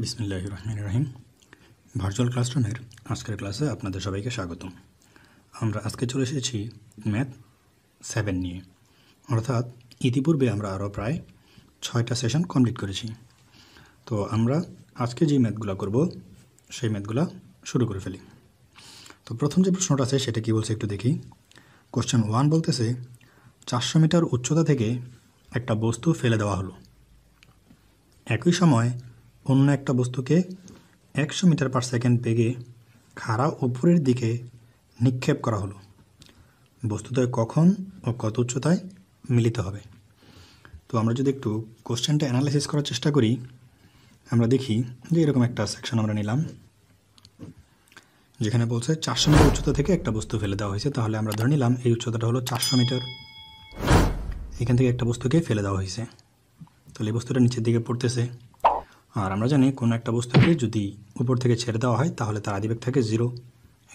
বিসমিল্লাহির রহমানির রহিম। ভার্চুয়াল ক্লাসরুমের আজকের ক্লাসে আপনাদের সবাইকে স্বাগতম। আমরা আজকে চলে এসেছি ম্যাথ 7 নিয়ে, অর্থাৎ ইতিপূর্বে আমরা আরও প্রায় 6টা সেশন কমপ্লিট করেছি। তো আমরা আজকে যে ম্যাথগুলো করব সেই ম্যাথগুলো শুরু করে ফেলি। তো প্রথম যে প্রশ্নটা আছে সেটা কি বলছে একটু দেখি। কোশ্চেন 1 বলতেছে 400 মিটার উচ্চতা থেকে একটা বস্তু ফেলে দেওয়া হলো। একই সময় অন্য একটা বস্তুকে 100 মিটার পার সেকেন্ড বেগে খাড়া উপরের দিকে নিক্ষেপ করা হলো। বস্তুদ্বয় কখন ও কত উচ্চতায় মিলিত হবে? তো আমরা যদি একটু কোশ্চেনটা অ্যানালাইসিস করার চেষ্টা করি, আমরা দেখি যে এরকম একটা সেকশন আমরা নিলাম যেখানে বলছে 400 মিটার উচ্চতা থেকে একটা বস্তু ফেলে দেওয়া হয়েছে। তাহলে আমরা ধরে নিলাম এই উচ্চতাটা হলো 400 মিটার। এখান থেকে একটা বস্তুকে ফেলে দেওয়া হয়েছে, তাহলে এই বস্তুটা নিচের দিকে পড়তেছে। আর আমরা জানি কোনো একটা বস্তুকে যদি উপর থেকে ছেড়ে দেওয়া হয় তাহলে তার আদিবেগ থাকে 0।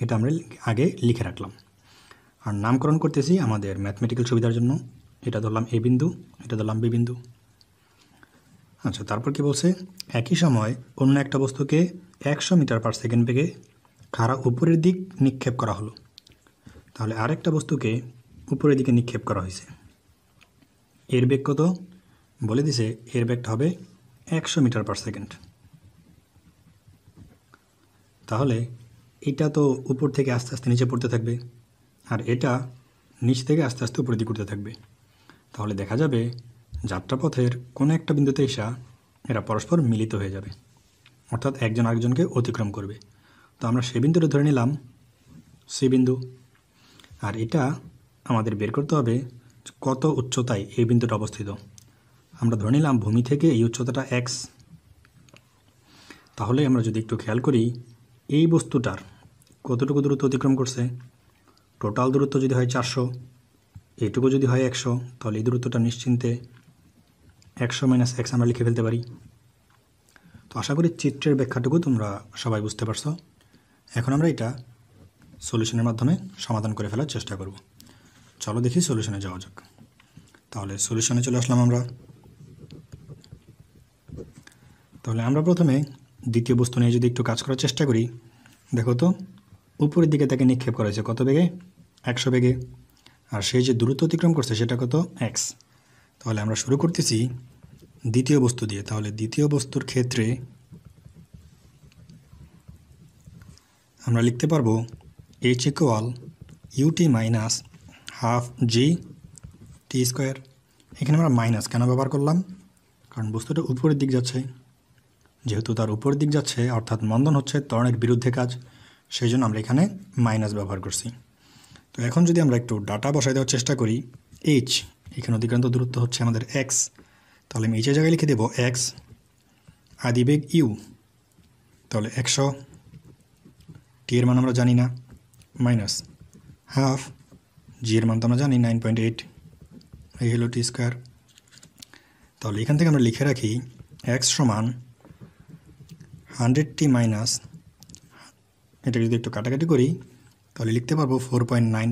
এটা আমরা আগে লিখে রাখলাম। আর নামকরণ করতেছি আমাদের ম্যাথমেটিক্যাল সুবিধার জন্য। এটা ধরলাম এ বিন্দু, এটা ধরলাম বি বিন্দু। আচ্ছা, তারপর কি বলছে? একই সময় অন্য একটা বস্তুকে 100 মিটার পার সেকেন্ড বেগে খাড়া উপরের দিক নিক্ষেপ করা হলো। তাহলে আরেকটা বস্তুকে উপরের দিকে নিক্ষেপ করা হয়েছে। এর বেগ কত বলে দিছে? এর বেগটা হবে 100 মিটার পার সেকেন্ড। তাহলে এটা তো উপর থেকে আস্তে আস্তে নিচে পড়তে থাকবে, আর এটা নিচ থেকে আস্তে আস্তে উপরের দিকে উঠতে থাকবে। তাহলে দেখা যাবে যাত্রাপথের কোনো একটা বিন্দুতে এসে এরা পরস্পর মিলিত হয়ে যাবে, অর্থাৎ একজন আরেকজনকে অতিক্রম করবে। তো আমরা সেই বিন্দুটা ধরে নিলাম সি বিন্দু। আর এটা আমাদের বের করতে হবে কত উচ্চতায় এই বিন্দুটা অবস্থিত। আমরা ধরে নিলাম ভূমি থেকে এই উচ্চতাটা এক্স। তাহলে আমরা যদি একটু খেয়াল করি এই বস্তুটার কতটুকু দূরত্ব অতিক্রম করছে, টোটাল দূরত্ব যদি হয় 400, এইটুকু যদি হয় 100, তাহলে এই দূরত্বটা নিশ্চিন্তে 100 - x আমরা লিখে ফেলতে পারি। তো আশা করি চিত্রের ব্যাখ্যাটুকু তোমরা সবাই বুঝতে পারছো। এখন আমরা এটা সলিউশনের মাধ্যমে সমাধান করে ফেলার চেষ্টা করব। চলো দেখি সলিউশনে যাওয়া যাক। তাহলে সলিউশনে চলে আসলাম আমরা। তাহলে আমরা প্রথমে দ্বিতীয় বস্তু নিয়ে যদি একটু কাজ করার চেষ্টা করি, দেখো তো উপরের দিকে তাকে নিক্ষেপ করা হয়েছে কত বেগে? 100 বেগে। আর সেই যে দূরত্ব অতিক্রম করছে সেটা কত? এক্স। তাহলে আমরা শুরু করতেছি দ্বিতীয় বস্তু দিয়ে। তাহলে দ্বিতীয় বস্তুর ক্ষেত্রে আমরা লিখতে পারবো h = ut - ½ g t²। এখানে আমরা মাইনাস কেন ব্যবহার করলাম? কারণ বস্তুটা উপরের দিক যাচ্ছে। যেহেতু তার উপরের দিক যাচ্ছে অর্থাৎ মন্দন হচ্ছে, ত্বরণের বিরুদ্ধে কাজ, সেই জন্য আমরা এখানে মাইনাস ব্যবহার করছি। তো এখন যদি আমরা একটু ডাটা বসাই দেওয়ার চেষ্টা করি, h এখানে অতিক্রান্ত দূরত্ব হচ্ছে আমাদের x। তাহলে আমি এইচের জায়গায় লিখে দেবো x, আদিবেগ u, তাহলে 100, t এর মান আমরা জানি না, মাইনাস হাফ, g এর মান তো আমরা জানি 9.8, এই হলো t²। তাহলে এখান থেকে আমরা লিখে রাখি x = 100t মাইনাস, এটা যদি একটু কাটাকাটি করি তাহলে লিখতে পারবো 4.9।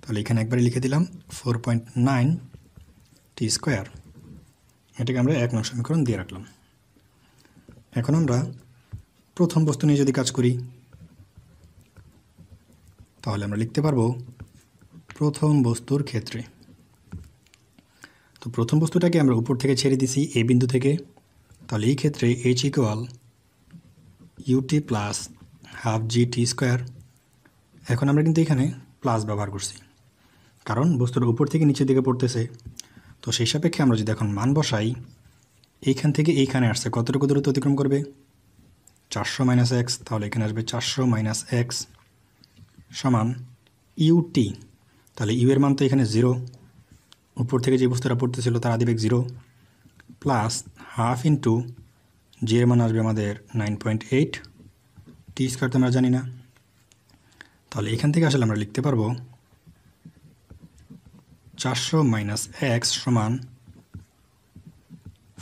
তাহলে এখানে একবারে লিখে দিলাম 4.9 t²। এটাকে আমরা 1 নং সমীকরণ দিয়ে রাখলাম। এখন আমরা প্রথম বস্তু নিয়ে যদি কাজ করি তাহলে আমরা লিখতে পারবো প্রথম বস্তুর ক্ষেত্রে। তো প্রথম বস্তুটাকে আমরা উপর থেকে ছেড়ে দিছি এই বিন্দু থেকে। তাহলে এই ক্ষেত্রে h = ut + ½ g t²। এখন আমরা কিন্তু এখানে প্লাস ব্যবহার করছি কারণ বস্তুটা উপর থেকে নিচের দিকে পড়তেছে। তো সেই সাপেক্ষে আমরা যদি এখন মান বসাই, এইখান থেকে এইখানে আসছে কতটুকু দূরত্ব অতিক্রম করবে? 400 - x। তাহলে এখানে আসবে 400 - x সমান ut। তাহলে ইউ এর মান তো এখানে 0, উপর থেকে যে বস্তুটা পড়তেছিল তার আদিবেগ 0, প্লাস হাফ ইন্টু জি এর মান আসবে আমাদের 9.8, t² তো আমরা জানি না। তাহলে এখান থেকে আসলে আমরা লিখতে পারবো 400 - x সমান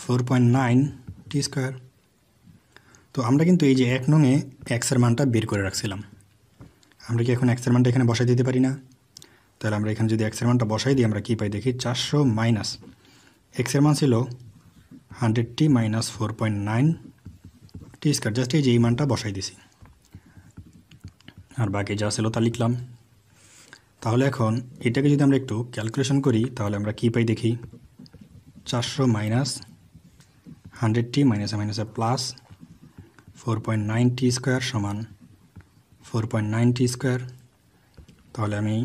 4.9 t²। তো আমরা কিন্তু এই যে 1 নংয়ে x এর মানটা বের করে রাখছিলাম, আমরা কি এখন x এর মানটা এখানে বসাই দিতে পারি না? তাহলে আমরা এখানে যদি x এর মানটা বসাই দিই আমরা কি পাই দেখি। 400 - x এর মান ছিল 100t - 4.9 টি স্কোয়ার, জাস্ট এই যে এই মানটা বসাই দিছি, আর বাকি যা ছিল তা লিখলাম। তাহলে এখন এটাকে যদি আমরা একটু ক্যালকুলেশন করি তাহলে আমরা কী পাই দেখি। 400 মাইনাস 100t মাইনাসে মাইনাসে প্লাস 4.9t স্কোয়ার সমান 4.9t স্কোয়ার। তাহলে আমি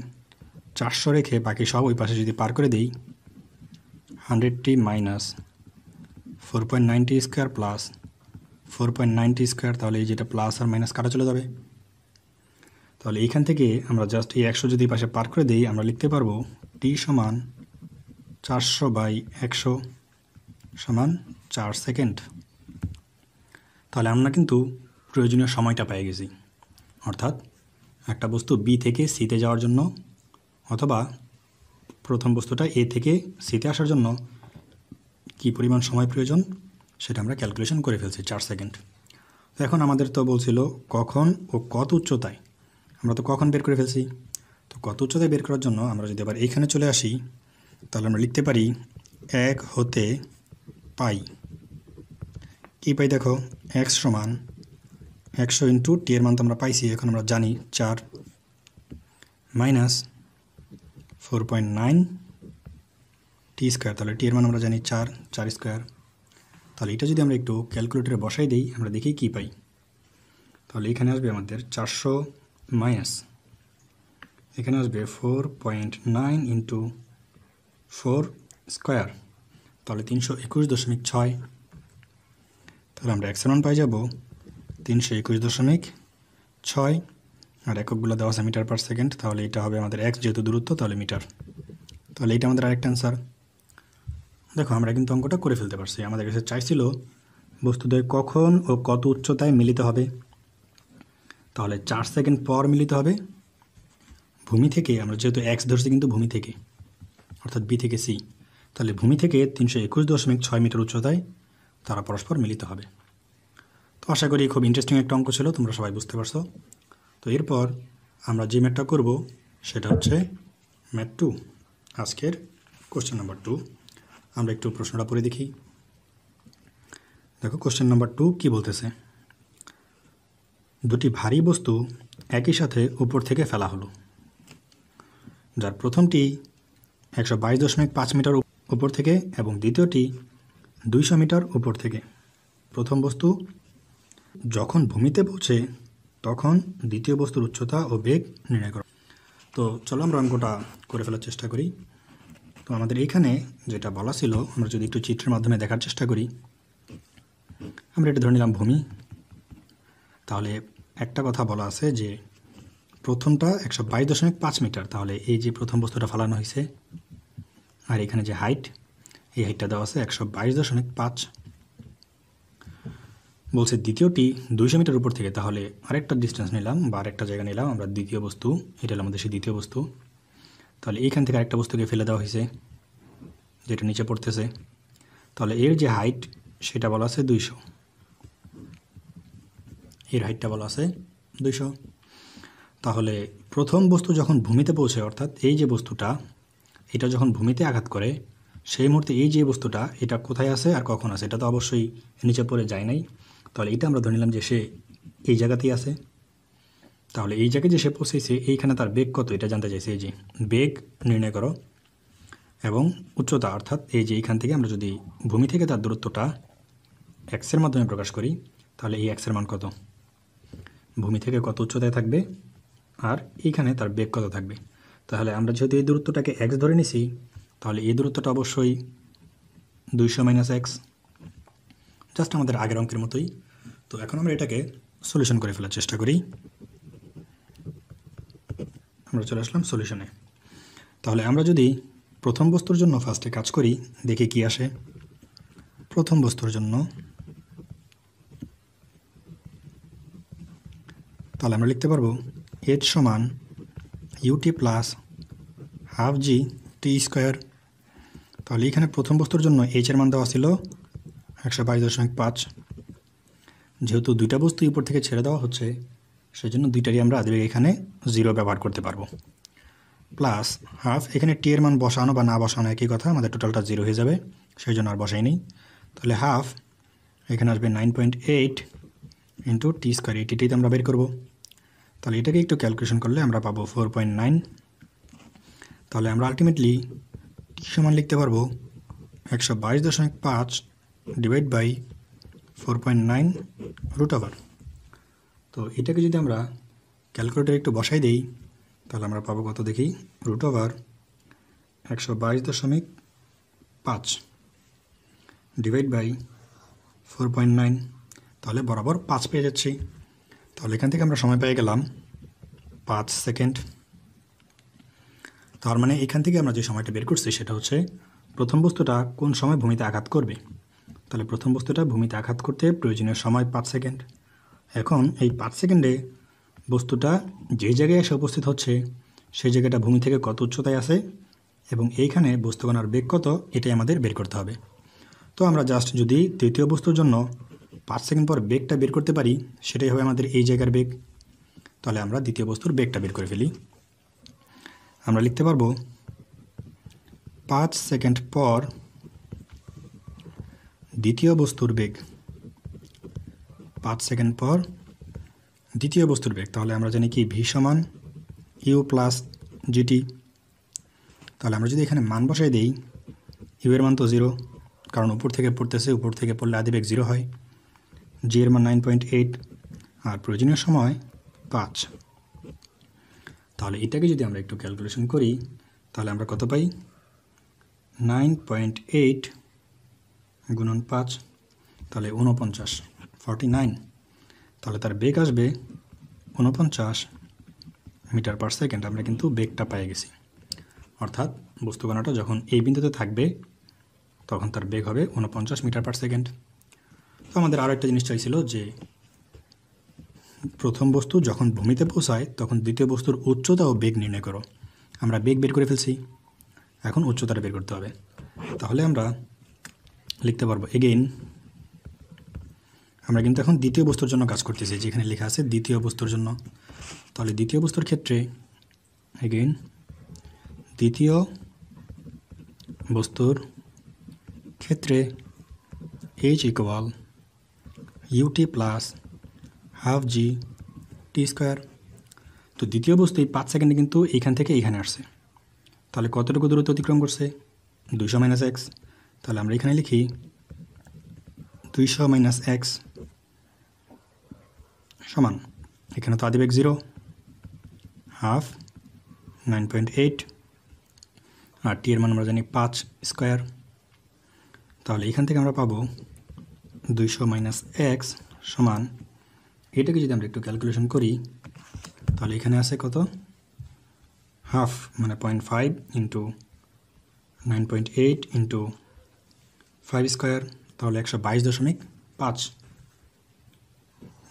400 রেখে বাকি সব ওই পাশে যদি পার করে দিই, 100t minus 4.9t square plus 4.9t square, তাহলে এই যেটা প্লাস আর মাইনাস কাটা চলে যাবে। তাহলে এইখান থেকে আমরা জাস্ট এই 100 যদি পাশে পার করে দিই, আমরা লিখতে পারবো t সমান 400/100 সমান 4 সেকেন্ড। তাহলে আমরা কিন্তু প্রয়োজনীয় সময়টা পেয়ে গেছি, অর্থাৎ একটা বস্তু বি থেকে সিতে যাওয়ার জন্য অথবা প্রথম বস্তুটা এ থেকে সিতে আসার জন্য কি পরিমাণ সময় প্রয়োজন সেটা আমরা ক্যালকুলেশন করে ফেলছি, 4 সেকেন্ড। তো এখন আমাদের তো বলছিল কখন ও কত উচ্চতায়, আমরা তো কখন বের করে ফেলছি। তো কত উচ্চতায় বের করার জন্য আমরা যদি আবার এইখানে চলে আসি তাহলে আমরা লিখতে পারি 1 হতে পাই, কী পাই দেখো, x সমান 100 ইন্টু টি এর মান তো আমরা পাইছি, এখন আমরা জানি 4 মাইনাস 4.9 টি স্কোয়ার, তাহলে টি এর মান আমরা জানি 4 স্কোয়ার। তাহলে এটা যদি আমরা একটু ক্যালকুলেটরে বসাই দিই আমরা দেখি কী পাই। তাহলে এখানে আসবে আমাদের 400 মাইনাস, এখানে আসবে 4.9 ইন্টু 4 স্কোয়ার, তাহলে 321.6। তাহলে আমরা এক্সের মান পাই যাব 321.6, আর এককগুলো দেওয়া আছে মিটার পার সেকেন্ড, তাহলে এটা হবে আমাদের এক্স যেহেতু দূরত্ব তাহলে মিটার। তাহলে এটা আমাদের আরেকটা অ্যান্সার। দেখো আমরা কিন্তু অঙ্কটা করে ফেলতে পারছি। আমাদের কাছে চাইছিল বস্তুদ্বয় কখন ও কত উচ্চতায় মিলিত হবে, তাহলে 4 সেকেন্ড পর মিলিত হবে ভূমি থেকে। আমরা যেহেতু এক্স ধরছি কিন্তু ভূমি থেকে, অর্থাৎ বি থেকে সি, তাহলে ভূমি থেকে 321.6 মিটার উচ্চতায় তারা পরস্পর মিলিত হবে। তো আশা করি খুব ইন্টারেস্টিং একটা অঙ্ক ছিল, তোমরা সবাই বুঝতে পারছো। তো এরপর আমরা যে ম্যাথটা করব সেটা হচ্ছে ম্যাথ 2, আজকের কোশ্চেন নাম্বার 2। আমরা একটু প্রশ্নটা পড়ে দেখি। দেখো কোশ্চেন নাম্বার 2 কি বলতেছে, দুটি ভারী বস্তু একই সাথে উপর থেকে ফেলা হলো, যার প্রথমটি 122.5 মিটার উপর থেকে এবং দ্বিতীয়টি 200 মিটার উপর থেকে। প্রথম বস্তু যখন ভূমিতে পৌঁছে তখন দ্বিতীয় বস্তুর উচ্চতা ও বেগ নির্ণয় করো। তো চলো আমরা অঙ্কটা করে ফেলার চেষ্টা করি। তো আমাদের এইখানে যেটা বলা ছিল আমরা যদি একটু চিত্রের মাধ্যমে দেখার চেষ্টা করি, আমরা এটা ধরে নিলাম ভূমি। তাহলে একটা কথা বলা আছে যে প্রথমটা 122.5 মিটার, তাহলে এই যে প্রথম বস্তুটা ফালানো হয়েছে আর এখানে যে হাইট, এই হাইটটা দেওয়া আছে 122.5। বলছে দ্বিতীয়টি 200 মিটার উপর থেকে, তাহলে আরেকটা ডিস্টেন্স নিলাম বা আরেকটা জায়গা নিলাম আমরা, দ্বিতীয় বস্তু, এটা হলো আমাদের সেই দ্বিতীয় বস্তু। তাহলে এইখান থেকে আরেকটা বস্তুকে ফেলে দেওয়া হয়েছে যেটা নিচে পড়তেছে, তাহলে এর যে হাইট সেটা বলা আছে 200, এর হাইটটা বলা আছে 200। তাহলে প্রথম বস্তু যখন ভূমিতে পৌঁছে, অর্থাৎ এই যে বস্তুটা এটা যখন ভূমিতে আঘাত করে সেই মুহূর্তে এই যে বস্তুটা এটা কোথায় আছে আর কখন আছে, এটা তো অবশ্যই নিচে পড়ে যায় নাই। তাহলে এটা আমরা ধরে নিলাম যে সে এই জায়গাতেই আছে। তাহলে এই জায়গায় যে সে পৌঁছেছে এইখানে তার বেগ কত এটা জানতে চাইছে, এই যে বেগ নির্ণয় করো এবং উচ্চতা, অর্থাৎ এই যে এইখান থেকে আমরা যদি ভূমি থেকে তার দূরত্বটা এক্সের মাধ্যমে প্রকাশ করি তাহলে এই এক্সের মান কত, ভূমি থেকে কত উচ্চতায় থাকবে আর এইখানে তার বেগ কত থাকবে। তাহলে আমরা যেহেতু এই দূরত্বটাকে এক্স ধরে নিছি তাহলে এই দূরত্বটা অবশ্যই 200 মাইনাস এক্স, জাস্ট আমাদের আগের অঙ্কের মতোই। তো এখন আমরা এটাকে সলিউশন করে ফেলার চেষ্টা করি। আমরা চলে আসলাম সলিউশনে। তাহলে আমরা যদি প্রথম বস্তুর জন্য ফার্স্টে কাজ করি দেখি কি আসে। প্রথম বস্তুর জন্য তাহলে আমরা লিখতে পারবো এইচ সমান UT plus half G T square. তাহলে এখানে প্রথম বস্তুর জন্য এইচের মান দেওয়া ছিল 122.5, যেহেতু দুইটা বস্তু উপর থেকে ছেড়ে দেওয়া হচ্ছে সেই জন্য দুইটারই আমরা আদিবেগ এখানে 0 ব্যবহার করতে পারবো, প্লাস হাফ, এখানে টি এর মান বসানো বা না বসানো একই কথা, আমাদের টোটালটা 0 হয়ে যাবে সেই জন্য আর বসাই নেই। তাহলে হাফ এখানে আসবে 9.8 ইন্টু টি স্কোয়ার, এটিটাই তো আমরা বের করবো। তাহলে এটাকে একটু ক্যালকুলেশন করলে আমরা পাবো 4.9। তাহলে আমরা আলটিমেটলি টি সমান লিখতে পারবো 122.5 ডিভাইড বাই 4.9 রুট ওভার। তো এটাকে যদি আমরা ক্যালকুলেটারে একটু বসাই দেই তাহলে আমরা পাবো কত দেখি, রুট ওভার 122.5 ডিভাইড বাই 4.9, তাহলে বরাবর 5 পেয়ে যাচ্ছি। তাহলে এখান থেকে আমরা সময় পেয়ে গেলাম 5 সেকেন্ড। তার মানে এখান থেকে আমরা যে সময়টা বের করছি সেটা হচ্ছে প্রথম বস্তুটা কোন সময় ভূমিতে আঘাত করবে। তাহলে প্রথম বস্তুটা ভূমিতে আঘাত করতে প্রয়োজনীয় সময় 5 সেকেন্ড। এখন এই 5 সেকেন্ডে বস্তুটা যে জায়গায় এসে উপস্থিত হচ্ছে সেই জায়গাটা ভূমি থেকে কত উচ্চতায় আছে এবং এইখানে বস্তুকণার বেগ কত, এটাই আমাদের বের করতে হবে। তো আমরা জাস্ট যদি তৃতীয় বস্তুর জন্য 5 সেকেন্ড পর বেগটা বের করতে পারি, সেটাই হবে আমাদের এই জায়গার বেগ। তাহলে আমরা দ্বিতীয় বস্তুর বেগটা বের করে ফেলি। আমরা লিখতে পারবো 5 সেকেন্ড পর দ্বিতীয় বস্তুর বেগ, 5 সেকেন্ড পর দ্বিতীয় বস্তুর বেগ। তাহলে আমরা জানি কি ভি সমান ইউ প্লাস জিটি। তাহলে আমরা যদি এখানে মান বসাই দিই, ইউ এর মান তো 0, কারণ উপর থেকে পড়তেছে, উপর থেকে পড়লে আদিবেগ 0 হয়। জি এর মান 9.8 আর প্রয়োজনীয় সময় 5। তাহলে এটাকে যদি আমরা একটু ক্যালকুলেশন করি তাহলে আমরা কত পাই, 9.8 গুণন 5, তাহলে 49। তাহলে তার বেগ আসবে 49 মিটার পার সেকেন্ড। আমরা কিন্তু বেগটা পেয়ে গেছি, অর্থাৎ বস্তুকণাটা যখন এই বিন্দুতে থাকবে তখন তার বেগ হবে 49 মিটার পার সেকেন্ড। তো আমাদের আরও একটা জিনিস চাইছিল যে প্রথম বস্তু যখন ভূমিতে পৌঁছায় তখন দ্বিতীয় বস্তুর উচ্চতা ও বেগ নির্ণয় করো। আমরা বেগ বের করে ফেলছি, এখন উচ্চতাটা বের করতে হবে। তাহলে আমরা লিখতে পারবো এগেইন, আমরা কিন্তু এখন দ্বিতীয় বস্তুর জন্য কাজ করতেছি, যেখানে লেখা আছে দ্বিতীয় বস্তুর জন্য। তাহলে দ্বিতীয় বস্তুর ক্ষেত্রে এগেইন দ্বিতীয় বস্তুর ক্ষেত্রে H equal UT plus half G T square. তো দ্বিতীয় বস্তু এই 5 সেকেন্ডে কিন্তু এইখান থেকে এইখানে আসছে, তাহলে কতটুকু দূরত্ব অতিক্রম করছে, 200 মাইনাস এক্স। তাহলে আমরা এখানে লিখি 200 মাইনাস এক্স সমান, এখানে তো আদিবেগ 0, হাফ 9.8 আর টি এর মান আমরা জানি 5 স্কোয়ার। তাহলে এখান থেকে আমরা পাবো 200 মাইনাস এক্স সমান, এটাকে যদি আমরা একটু ক্যালকুলেশন করি তাহলে এখানে আছে কত, হাফ মানে 0.5 ইন্টু 9.8 ইন্টু 5 স্কোয়ার, তাহলে 122.5।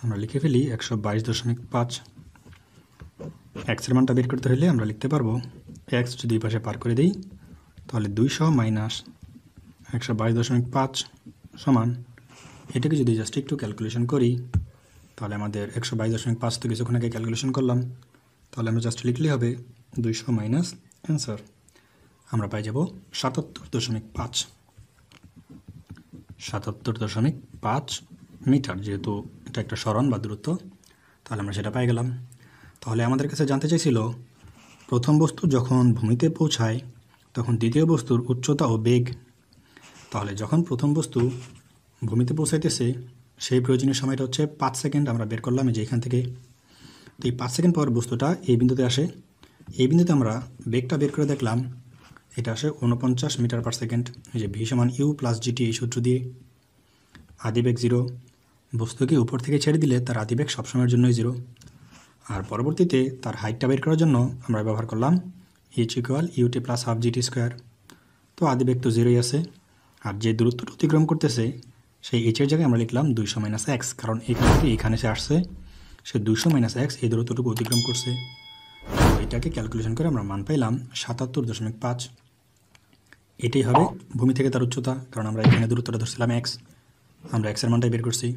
আমরা লিখে ফেলি 122.5। এক্সের মানটা বের করতে হলে আমরা লিখতে পারবো এক্স যদি এই পাশে পার করে দিই তাহলে 200 মাইনাস 122.5 সমান, এটাকে যদি জাস্ট একটু ক্যালকুলেশন করি তাহলে আমাদের 122.5 তো কিছুক্ষণ আগে ক্যালকুলেশন করলাম, তাহলে আমরা জাস্ট লিখলেই হবে 200 মাইনাস অ্যান্সার, আমরা পাই যাব 77.5 মিটার। যেহেতু এটা একটা সরণ বা দূরত্ব, তাহলে আমরা সেটা পাই গেলাম। তাহলে আমাদের কাছে জানতে চাইছিল প্রথম বস্তু যখন ভূমিতে পৌঁছায় তখন দ্বিতীয় বস্তুর উচ্চতা ও বেগ। তাহলে যখন প্রথম বস্তু ভূমিতে পৌঁছাইতেছে সেই প্রয়োজনীয় সময়টা হচ্ছে 5 সেকেন্ড, আমরা বের করলাম যে এখান থেকে। তো এই 5 সেকেন্ড পর বস্তুটা এই বিন্দুতে আসে, এই বিন্দুতে আমরা বেগটা বের করে দেখলাম এটা আসে 49 মিটার পার সেকেন্ড। এই যে ভি সমান ইউ প্লাস জিটি, এই সূত্র দিয়ে আদিবেগ 0, বস্তুকে উপর থেকে ছেড়ে দিলে তার আদিবেগ সবসময়ের জন্যই 0। আর পরবর্তীতে তার হাইটটা বের করার জন্য আমরা ব্যবহার করলাম H equal UT plus half GT square. তো আদিবেগ তো 0ই আছে, আর যে দূরত্বটা অতিক্রম করতেছে সেই এইচের জায়গায় আমরা লিখলাম 200 মাইনাস এক্স, কারণ এখান থেকে এখানে সে আসছে, সে 200 মাইনাস এক্স এই দূরত্বটুকু অতিক্রম করছে। তো এটাকে ক্যালকুলেশন করে আমরা মান পাইলাম 77.5। এটাই হবে ভূমি থেকে তার উচ্চতা, কারণ আমরা এখানে দূরত্বটা ধরছিলাম এক্স, আমরা এক্সের মানটাই বের করছি।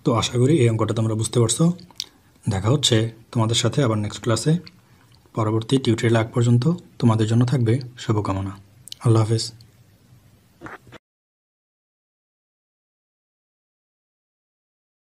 তো আশা করি এই অঙ্কটা তোমরা বুঝতে পারছো। দেখা হচ্ছে তোমাদের সাথে আবার নেক্সট ক্লাসে। পরবর্তী টিউটোরিয়াল আগ পর্যন্ত তোমাদের জন্য থাকবে শুভকামনা। আল্লাহ হাফেজ।